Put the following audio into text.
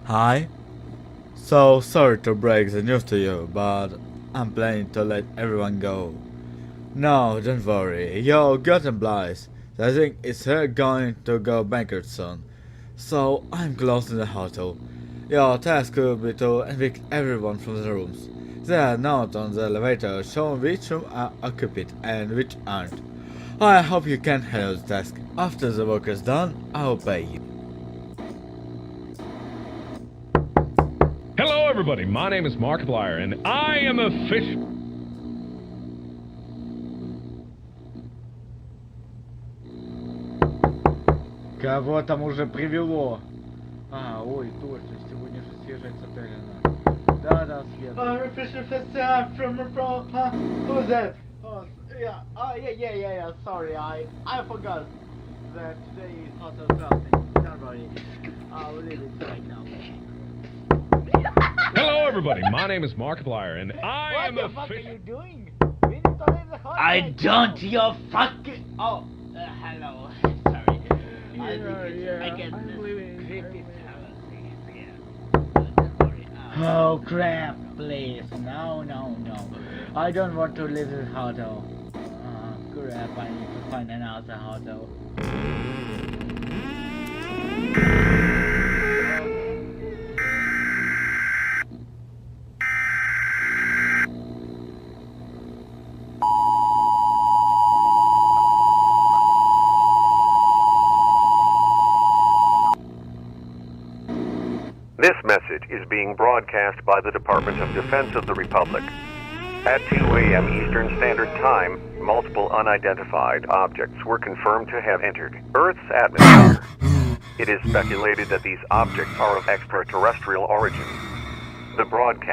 Hi. So sorry to break the news to you, but I'm planning to let everyone go. No, don't worry. Your gut implies that I think it's her going to go bankrupt soon. So I'm closing the hotel. Your task could be to evict everyone from the rooms. There are notes on the elevator showing which rooms are occupied and which aren't. I hope you can handle the task. After the work is done, I'll pay you. Hello, everybody. My name is Markiplier, and I am a fish. Кого там уже привело? Ой, точно, сегодня же свежая Сатарина. Да, Свет. Who's that? Yeah, sorry, I forgot that today is Hotel Crossing. Don't worry, I'll leave it right now. Hello, everybody. My name is Markiplier, and I am a What the fuck are fish. you doing? We need to leave the hotel. I don't, you fucking... Oh, hello. Sorry. I get creepy Oh crap, please. No. I don't want to leave this hotel. Crap, I need to find another hotel. This message is being broadcast by the Department of Defense of the Republic. At 2 a.m. Eastern Standard Time, multiple unidentified objects were confirmed to have entered Earth's atmosphere. It is speculated that these objects are of extraterrestrial origin. The broadcast...